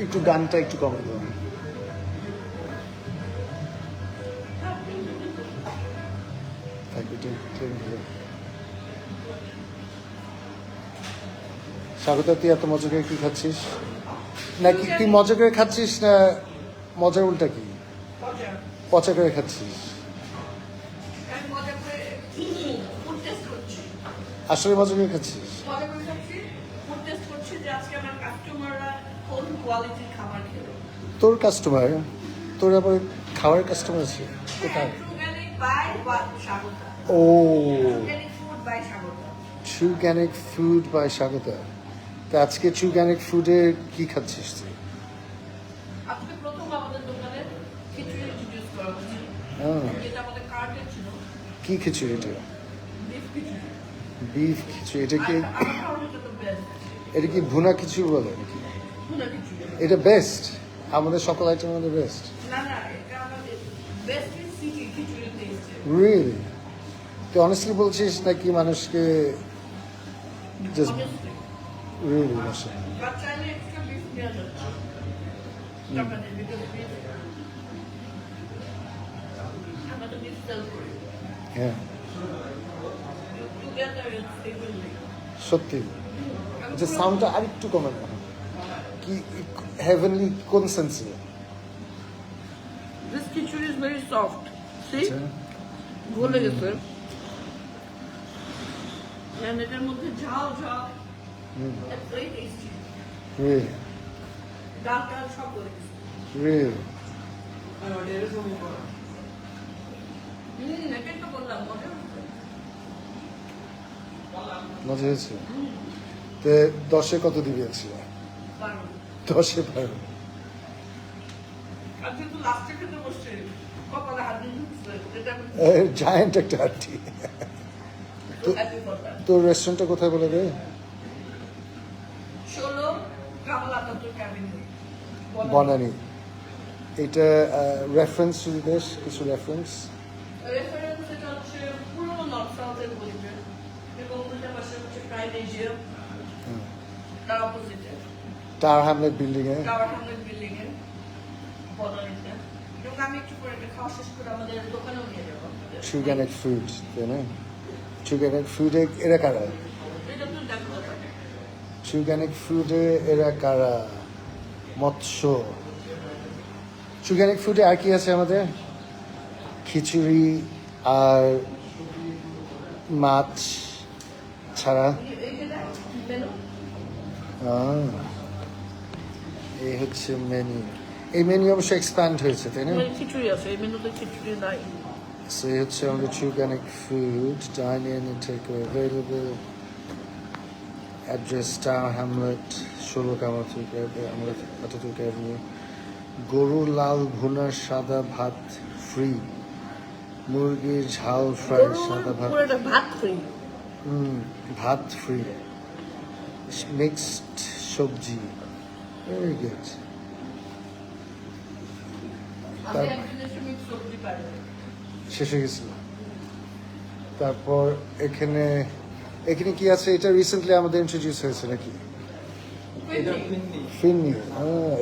একটু গানটা একটু কমে দাও। স্বাগত, তুই এত মজা করে কি খাচ্ছিস? নাকি তুই মজা করে খাচ্ছিস না মজার উল্টা কি পচা করে খাচ্ছিস? আসলে মজা করে খাচ্ছিস? তোর কাস্টমার, তোর আবার খাওয়ার কাস্টমার আছে কোথায়? ও, ট্রুগ্যানিক ফুড বাই স্বাগতা। তা আজকে ট্রুগ্যানিক ফুডে কি খাচ্ছিস তুই? কি খিচুড়ি এটা? বিফ খিচুড়ি। এটা কি ভুনা খিচুড়ি বলে নাকি? এটা বেস্ট, আমাদের সকল আইটেমের মধ্যে বেস্ট। রিয়েলি? তুই অনেস্টলি বলছিস নাকি মানুষকে জাস্ট রিয়েলি? হ্যাঁ সত্যি। যে সাউন্ডটা আরেকটু কমে না কি? হেভেনলি কোন সেন্সে? This khichuri is very soft. See? গলে গেছে। And এটার মধ্যে ঝাল ঝাল। It's very tasty. Really? ডালটা সব গলে গেছে। Really? এটাই তো বললাম মজা হয়েছে? তো 10-এ কত দিবি আছে? 10-এ 12। জায়ান্ট একটা হাড্ডি। তোর রেস্টুরেন্টটা কোথায় বলে দে? বনানী। এটা রেফারেন্স যদি দেশ, কিছু রেফারেন্স। টাওয়ার হ্যামলেট বিল্ডিং এ। ট্রুগ্যানিক ফুড, তাই না? ট্রুগ্যানিক ফুডে এরা কারা? ট্রুগ্যানিক ফুডে এরা কারা? মৎস্য। ট্রুগ্যানিক ফুডে আর কি আছে আমাদের? খিচুড়ি আর মাছ ছাড়া। এই হচ্ছে মেনু। এই মেনু অবশ্য এক্সপ্যান্ড হয়েছে, তাই না? খিচুড়ি আছে, এই মেনুতে খিচুড়ি নাই। So এই হচ্ছে আমাদের ট্রুগ্যানিক food, dine in and take available. Address Tower Hamlet, 16 কামারচুক আটাতুর্ক অ্যাভিনিউ। গরুর লাল ভুনা সাদা ভাত ফ্রি, মুরগির ঝাল ফ্রাই সাদা ভাত ফ্রি। ভাত ফ্রি, মিক্সড সবজি। Very good. শেষ হয়ে গেছিল। তারপর এখানে এখানে কি আছে? এটা রিসেন্টলি আমাদের ইন্ট্রোডিউস হয়েছে নাকি? ফিন্নি।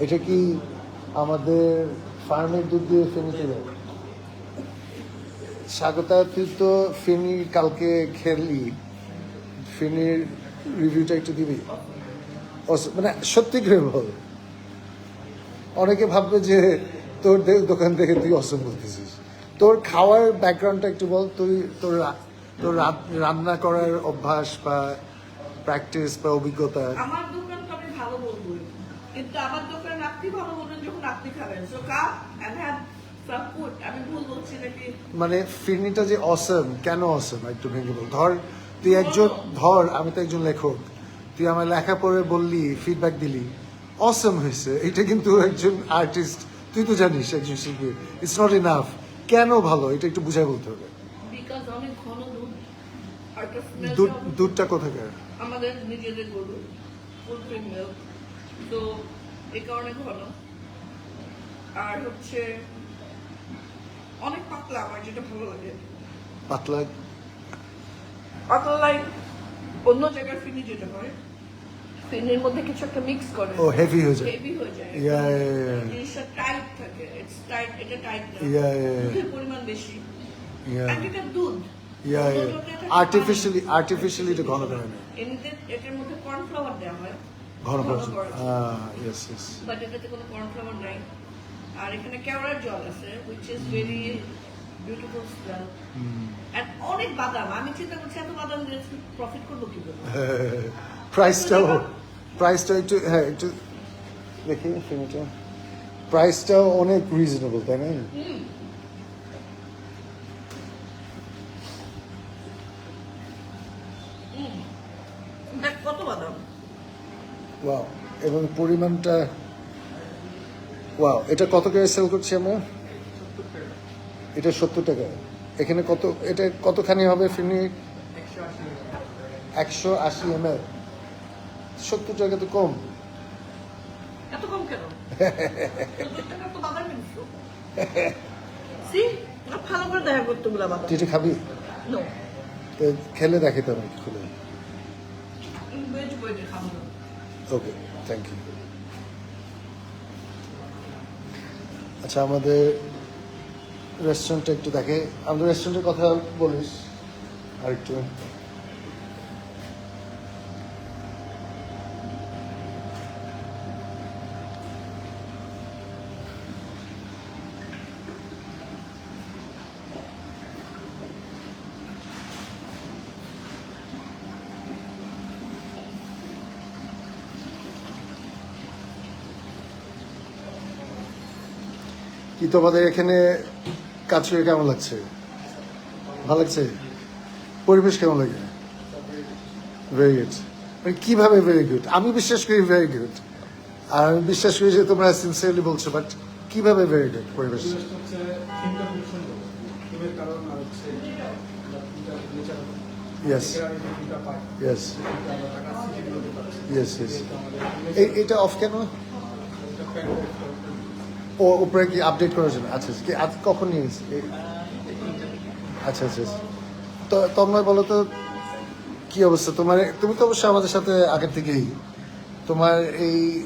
এটা কি আমাদের ফার্মের দুধ দিয়ে ফিন্নিতে দেয়? স্বাগতা, তুই তো ফিনি কালকে খেলি, ফিনির রিভিউটা একটু দিবি? মানে সত্যি করে বল, অনেকে ভাববে যে তোর দোকান থেকে তুই অসম বলতেছিস। তোর খাওয়ার ব্যাকগ্রাউন্ডটা একটু বল। তোর রান্না করার অভ্যাস বা প্র্যাকটিস বা অভিজ্ঞতা। আমার দোকান তো আমি ভালো বলবো, কিন্তু আমার দোকান আপনি ভালো বলবেন যখন আপনি খাবেন। So cup and have some food. আমি ভুল বলছি নাকি? মানে ফিরনিটা যে অসম, কেন অসম একটু ভেঙে বল। তুই একজন, আমি তো একজন লেখক, তুই আমার লেখা পড়ে বললি, ফিডব্যাক দিলি, অসম হয়েছে। এটা কিন্তু একজন আর্টিস্ট, তুই তো জানিস একজন শিল্পী, ইটস নট ইনাফ। কেন ভালো এটা একটু বুঝাই বলতে হবে। বিকজ অনেক ঘন দুধ। দুধটা কোথাকার? আমাদের নিজেদের গরু, ফুল ক্রিম মিল্ক, তো এই কারণে ঘন। আর হচ্ছে অনেক পাতলা, আমার যেটা ভালো লাগে। পাতলা পাতলা লাইক অন্য জায়গার ফিনি যেটা হয়, ফিনির মধ্যে কিছু একটা মিক্স করে, ও হেভি হয়ে যায়। হেভি হয়ে যায়। Yeah, yeah, জিনিসটা টাইট থাকে, ইটস টাইট, এটা টাইট না, Yeah, yeah, yeah. দুধের পরিমাণ বেশি, yeah. আর এটা দুধ, Yeah, দুধের yeah. মধ্যে থাকে Artificially এটা ঘন করে নেয়। এমনিতে এটার মধ্যে কর্নফ্লাওয়ার দেওয়া হয় ঘন করার জন্য। করার জন্য। Yes, yes. বাট এটাতে কোনো কর্নফ্লাওয়ার নাই। আর এখানে কেওড়ার জল আছে, which is very beautiful smell. And অনেক বাদাম, আমি চিন্তা করছি এত বাদাম দিয়ে প্রফিট করবো কি করে? প্রাইসটাও একটু, হ্যাঁ একটু দেখি ফিল্মটা, প্রাইসটাও অনেক রিজনেবল, তাই না? দেখ কত বাদাম। ওয়াও, এবং পরিমাণটা, ওয়াও, এটা কত করে সেল করছি আমরা? এটা 70 টাকা। এখানে কত, এটা কতখানি হবে ফিরনি? 180 ml। 70 টাকা তো কম। এত কম কেন? 70 টাকা তো বাদাম কিনছো। সি, ভালো করে দেখা করতে গুলা বাদাম। তুই এটা খাবি? নো। তো খেলে দেখে তো আমাকে খুলে। ভেজ বইতে খাবো না। ওকে, থ্যাংক ইউ। আচ্ছা, আমাদের রেস্টুরেন্টটা একটু দেখে, আমাদের রেস্টুরেন্টের কথা বলিস আর একটু। কি তোমাদের এখানে কাজ করে কেমন লাগছে? ভালো লাগছে? পরিবেশ কেমন লাগে? Very good. মানে কিভাবে ভেরি গুড? আমি বিশ্বাস করি ভেরি গুড, আর আমি বিশ্বাস করি যে তোমরা সিনসিয়ারলি বলছো, বাট কিভাবে ভেরি গুড পরিবেশ? Yes yes yes yes. এটা অফ কেন? ও উপরে কি আপডেট করার জন্য? আচ্ছা, কি আজ কখন নিয়েছি? আচ্ছা আচ্ছা। তো তোমরা বলো তো কি অবস্থা তোমার? তুমি তো অবশ্যই আমাদের সাথে আগের থেকেই, তোমার এই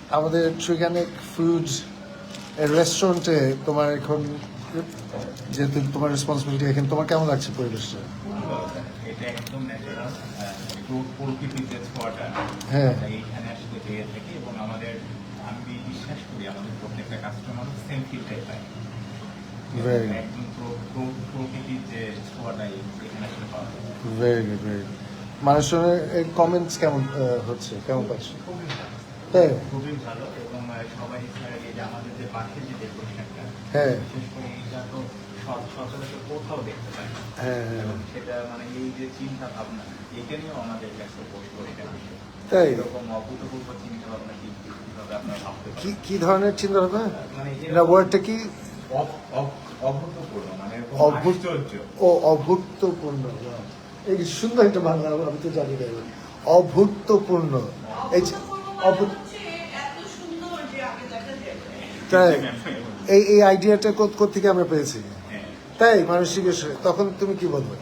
আমাদের ট্রিগানিক ফুড রেস্টুরেন্টে তোমার এখন যেহেতু তোমার রেসপন্সিবিলিটি, এখানে তোমার কেমন লাগছে পরিবেশটা? এটা একদম ন্যাচারাল, প্রকৃতির যে ছোঁয়াটা হ্যাঁ। এইখানে আসলে পেয়ে থাকি, এবং আমাদের, আমি বিশ্বাস করি আমাদের প্রত্যেকটা কাস্টমার সেম ফিলটাই পায়। Very good. একদম প্রকৃতির যে ছোঁয়াটাই এখানে আসলে পাওয়া যায়। Very good, very good. মানুষের কমেন্টস কেমন হচ্ছে, কেমন পাচ্ছ? তাই? খুবই ভালো, এবং সবাই এই যে আমাদের যে পাশের যে ডেকোরেশনটা, হ্যাঁ। বিশেষ করে এটা তো সচরাচর কোথাও দেখতে পাই না। হ্যাঁ, হ্যাঁ। এবং সেটা মানে এই যে চিন্তা ভাবনা, এটা নিয়েও আমাদের কাছে পোস্ট করে এটা তাই? এরকম অভূতপূর্ব চিন্তা ভাবনা কিভাবে আপনারা ভাবতে কি পারেন? কি ধরনের চিন্তা ভাবনা? মানে না, ওয়ার্ডটা কি? অভূতপূর্ব, মানে এরকম অভূত- আশ্চর্য। ও অভূতপূর্ণ। Wow. এই সুন্দর একটা বাংলা, আমি তো জানি না। অভূতপূর্ণ, এই যে অভূত, হচ্ছে এত সুন্দর যে আগে দেখা যায়। তাই? এই আইডিয়াটা কোত্থেকে আমরা পেয়েছি? হ্যাঁ, তাই মানুষ জিজ্ঞেস করে, তখন তুমি কি বলবে?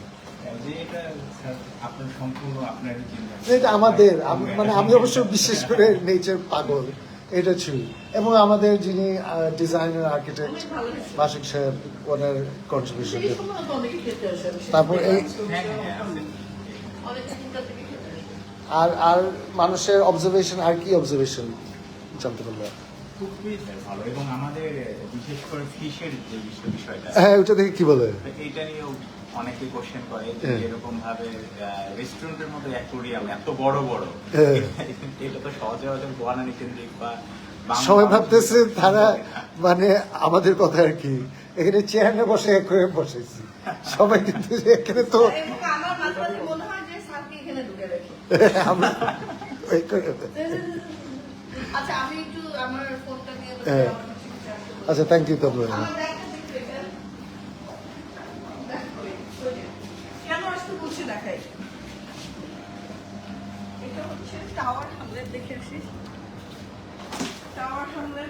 যে এটা স্যার আপনার সম্পূর্ণ আপনার চিন্তা। এটা আমাদের, মানে আমি অবশ্য বিশেষ করে নেচার পাগল, এটা ছিল। এবং আমাদের যিনি ডিজাইনার আর্কিটেক্ট অনেক ভালো হয়েছে। মাসিক সাহেব, ওনার কন্ট্রিবিউশন। এই সময় তো অনেকে খেতে আসে। তারপর এই হ্যাঁ, হ্যাঁ, আছে। অনেকে চিন্তা থেকে খেতে আসে। আর মানুষের অবজারভেশন, আর কি অবজারভেশন জানতে পারলাম? খুবই ভালো, এবং আমাদের বিশেষ করে ফিশের যে বিষয়টা, হ্যাঁ, ওটা দেখে কি বলে? তো এইটা নিয়েও অনেকে কোশ্চেন করে যে হ্যাঁ। এরকম ভাবে রেস্টুরেন্টের মতো অ্যাকোরিয়াম এত বড় বড়, হ্যাঁ। এটা তো সচরাচর গোয়ানানি কেন্দ্রিক বা বাংলা সবাই মানুষ ভাবতেছে তারা, বুঝে না। মানে আমাদের কথা আর কি, এখানে চেয়ারে বসে করে বসেছি সবাই, কিন্তু এখানে তো এবং আমার মাঝে মাঝে মনে হয় যে স্যারকে এখানে ঢুকে রাখি। আমরা ওই করে- আচ্ছা, আমি একটু আমার ফোনটা দিয়ে হ্যাঁ। আচ্ছা, থ্যাংক ইউ তোমরা। কেন আসতে বলছি দেখাই। এটা হচ্ছে টাওয়ার হামলেট, দেখে আসিস। টাওয়ার হামলেট,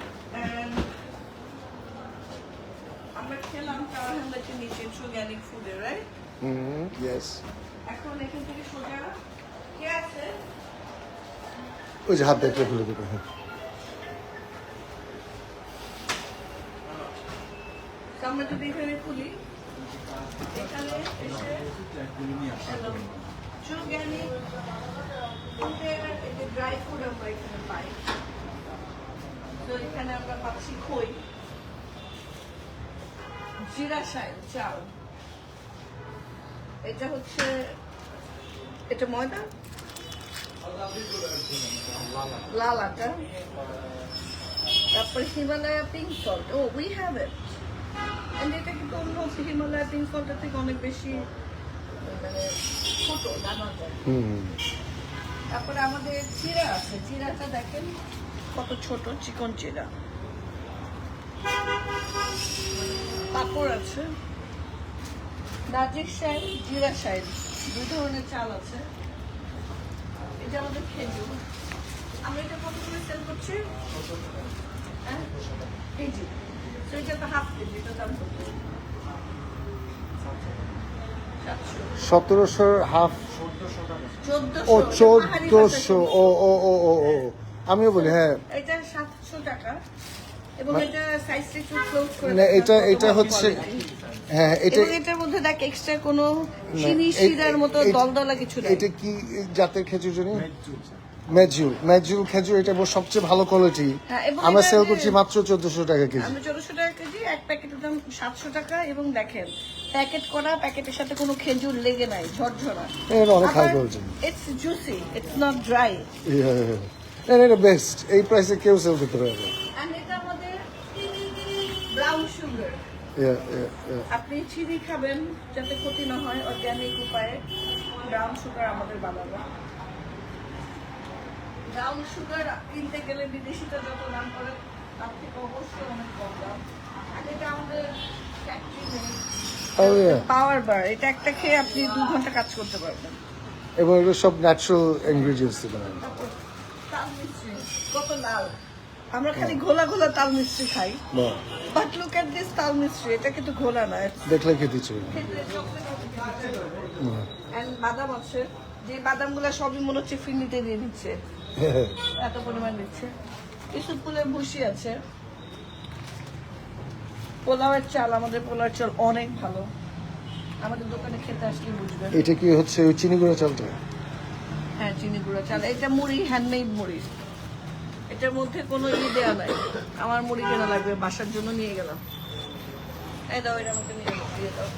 আমরা খেলাম টাওয়ার হামলেটের নিচে অর্গানিক ফুডে, রাইট? ইয়েস, এখন এখান থেকে সোজা কে আছে? ওই যে হাত দেখলে ফেলে দেবে। আমরা যদি এখানে খুলি, এখানে এসে অর্গানিক ফুডের এই যে ড্রাই ফুড আমরা এখানে পাই। তো এখানে আমরা পাচ্ছি খই, জিরা শাইল চাল, এটা হচ্ছে এটা ময়দা, লাল আটা, তারপরে হিমালয়া পিঙ্ক সল্ট। ও উই হ্যাভ ইট। এন্ড এটা কিন্তু অন্য হিমালয়া পিঙ্ক সল্টের থেকে অনেক বেশি মানে ছোট জানা যায়। তারপরে আমাদের চিরা আছে, চিরাটা দেখেন কত ছোট, চিকন চিরা। পাপড় আছে, নাজির শাইল, জিরা শাইল, দুই ধরনের চাল আছে। এটা আমাদের খেজুর। আমরা এটা কত করে সেল করছি? হ্যাঁ কেজি। তো এটা তো হাফ কেজি, এটা দাম কত? 1700 হাফ, 1400। ও 1400, ও আমিও বলি হ্যাঁ। এটা 700 টাকা এবং এটা সাইজটা একটু ক্লোজ করে না এটা হচ্ছে হ্যাঁ এটা এবং এটার মধ্যে দেখ এক্সট্রা কোনো চিনি শিরার মতো দলদলা কিছু নেই। এটা কি জাতের খেজুর জানি? মেজুল খেজুর। এটা সবচেয়ে ভালো কোয়ালিটি। হ্যাঁ, এবং আমরা এটা সেল যে- করছি মাত্র 1400 টাকা কেজি। আমরা 1400 টাকা কেজি, এক প্যাকেটের দাম 700 টাকা এবং দেখেন প্যাকেট করা, প্যাকেটের সাথে কোনো খেজুর লেগে নাই, ঝরঝরা। এটা অনেক high quality. It's juicy, it's not dry. এটা বেস্ট। এই প্রাইসে কেউ সেল করতে পারবে না। এন্ড এটা আমাদের ব্রাউন সুগার। আপনি চিনি খাবেন যাতে ক্ষতি না হয়, অর্গানিক উপায়ে ব্রাউন সুগার আমাদের বানানো। ব্রাউন সুগার কিনতে গেলে বিদেশিটা যত দাম করে তার থেকে অবশ্যই অনেক কম দাম। আর এটা আমাদের পাওয়ার বার, এটা একটা খেয়ে আপনি 2 ঘন্টা কাজ করতে পারবেন। এবং এগুলো সব ন্যাচারাল ইনগ্রেডিয়েন্টস দিয়ে বানানো। তাল মিষ্টি কত লাল, আমরা খালি ঘোলা ঘোলা তাল মিষ্টি খাই, বাট লুক এট দিস তাল মিষ্টি, এটা কিন্তু ঘোলা না, দেখলে খেতে ইচ্ছে করে। এন্ড বাদাম আছে, যে বাদামগুলো সবই মনে হচ্ছে ফিরনিতে দিয়ে দিচ্ছে, এত পরিমাণ দিচ্ছে। কিছু ফুলের ভুসি আছে, পোলাওয়ের চাল, আমাদের পোলাওয়ের চাল অনেক ভালো, আমাদের দোকানে খেতে আসলে বুঝবেন। এটা কি হচ্ছে ওই চিনি গুঁড়া চালটা? হ্যাঁ চিনি গুঁড়া চাল। এটা মুড়ি, হ্যান্ডমেড মুড়ি, এটার মধ্যে কোনো দেওয়া নাই। আমার মুড়ি কেনা লাগবে, বাসার জন্য নিয়ে গেলাম। এই দাও, এটা আমাকে দিয়ে দাও।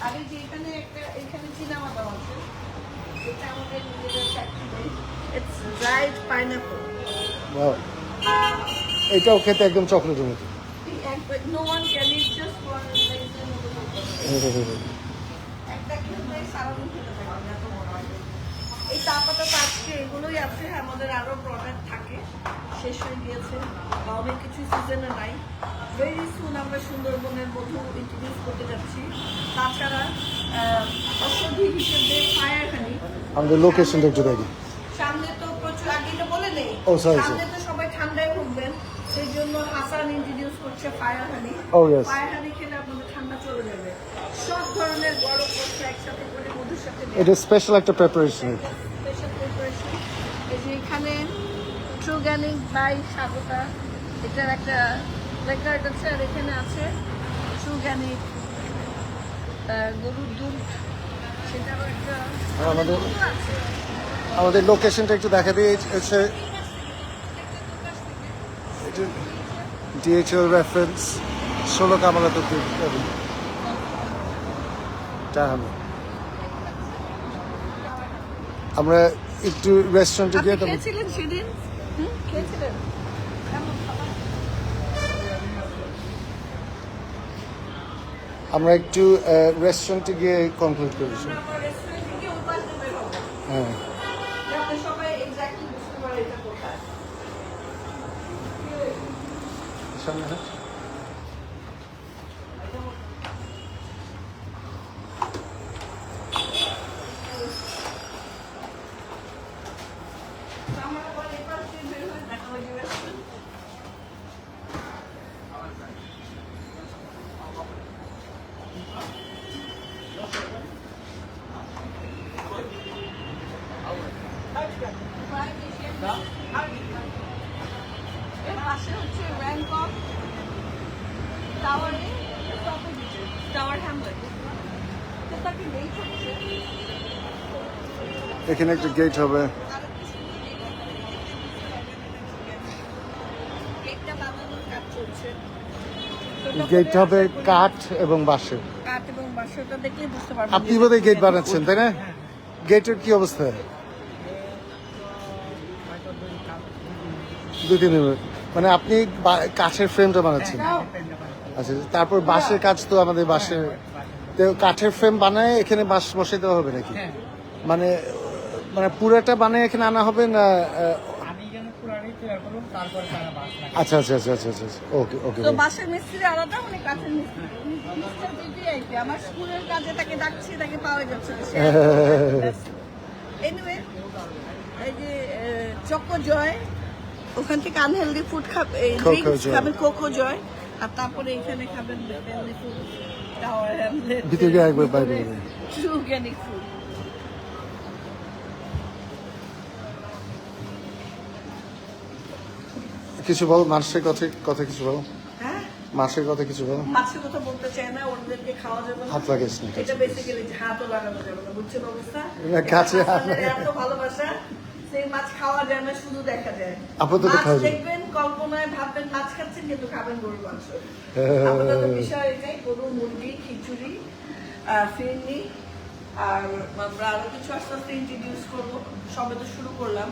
আরে যে এখানে চীনা বাদাম আছে, এটা আমাদের নিজেদের ফ্যাক্টরি। It's dried pineapple. এটাও খেতে একদম চকলেটের মতো। No one can eat just one একটা খেলে সারাদিন খেতে থাকবে, এত মনে হয়। এই আপাতত আজকে এগুলোই আছে, আমাদের আরো প্রোডাক্ট থাকে, শেষ হয়ে গিয়েছে বা অনেক কিছু সিজনে নাই। ভেরি সুন আমরা সুন্দরবনের মধু ইন্ট্রোডিউস করতে যাচ্ছি। তাছাড়া ঔষধি হিসেবে ফায়ার হানি। আমাদের লোকেশনটা একটু দেখি। সামনে তো প্রচুর, আগে তো বলে নেই, Oh, sorry, সামনে তো সবাই ঠান্ডায় ভুগবেন, সেই জন্য হাসান ইন্ট্রোডিউস করছে ফায়ার হানি। Oh, yes. ফায়ার হানি খেলে আপনাদের ঠান্ডা চলে যাবে। সব ধরনের গরম বস্তু একসাথে করে মধুর সাথে এটা স্পেশাল একটা প্রিপারেশন। Special preparation. এই যে এখানে ট্রুগ্যানিক বাই স্বাগতা, এটার একটা রেকর্ড আছে, আর এখানে আছে ট্রুগ্যানিক গরুর দুধ, সেটারও একটা আমাদের গরু আছে। আমাদের লোকেশনটা একটু দেখা দিয়ে হচ্ছে DHL রেফারেন্স 16 কামালাত আমরা একটু রেস্টুরেন্টে আপনি গিয়ে খেয়েছিলেন সেদিন? খেয়েছিলেন? কেমন খাবার? আমরা একটু রেস্টুরেন্টে গিয়ে কনক্লুড করেছি। আমরা আমার রেস্টুরেন্টে গিয়ে ওই পাশ দিয়ে বের হবো, হ্যাঁ যাতে সবাই এক্স্যাক্টলি বুঝতে পারে এটা কোথায়। সামনে হাত। আমরা আবার এই পাশ দিয়ে বের হয়ে দেখা ওই যে রেস্টুরেন্ট। এর পাশে হচ্ছে ব্যাংকক টাওয়ারে টাওয়ার হ্যামলেট তো তাকে গেট হচ্ছে এখানে একটা গেট হবে। গেটটা বানানোর কাজ চলছে গেট হবে কাঠ এবং বাঁশের। কাঠ এবং বাঁশটা দেখলেই বুঝতে পারবেন আপনি বোধহয় গেট বানাচ্ছেন, তাই না? গেটের কি অবস্থা? 2-3 মিনিট। মানে আপনি কাঠের ফ্রেমটা বানাচ্ছেন? আচ্ছা, তারপর বাঁশের কাজ তো আমাদের বাঁশের, তো কাঠের ফ্রেম বানায় এখানে বাঁশ বসাই দেওয়া হবে নাকি? মানে মানে পুরাটা বানায় এখানে আনা হবে না? আচ্ছা আচ্ছা আচ্ছা আচ্ছা আচ্ছা, ওকে ওকে। তো বাঁশের মিস্ত্রি আলাদা, মানে কাঠের মিস্ত্রি। মিস্টার বিটি আর কি। আমার স্কুলের কাজে তাকে ডাকছি, তাকে পাওয়া যাচ্ছে না। এনিওয়ে, এই যে চকো জয়, ওখান থেকে আনহেলদি ফুড খাবে, ড্রিঙ্কস Joy। খাবেন কোকো জয়, আর তারপরে এখানে খাবেন হেলদি ফুড, টাওয়ার হ্যামলেট, ভিতরে গিয়ে একবার বাইরে বেরোবেন। Organic food. কিছু বল, মাসের কথা কিছু বল, হ্যাঁ, মাসের কথা কিছু বল। মাছের কথা বলতে চাই না, ওদেরকে খাওয়া যাবে না। হাত লাগাইস না। এটা বেসিক্যালি হাতও লাগানো যাবে না, বুঝছেন অবস্থা? না, কাছে হাত আপনাদের লাগানো। এত ভালোবাসা, সেই মাছ খাওয়া যায় না, শুধু দেখা যায়। আপাতত মাছ খাওয়া যায়। দেখবেন, কল্পনায় ভাববেন মাছ খাচ্ছেন, কিন্তু খাবেন গরুর মাংস। আপাতত বিষয় এটাই, গরু, মুরগি, খিচুড়ি, ফিরনি, আর আমরা আরো কিছু আস্তে আস্তে ইন্ট্রোডিউস করবো। সবে তো শুরু করলাম।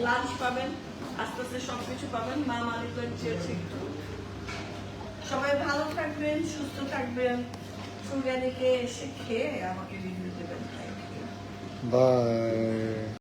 লাঞ্চ পাবেন, আস্তে আস্তে সবকিছু পাবেন। মা মালিকের চেয়েছে একটু। সবাই ভালো থাকবেন, সুস্থ থাকবেন। অর্গানিকে এসে খেয়ে আমাকে রিভিউ দেবেন। বাই।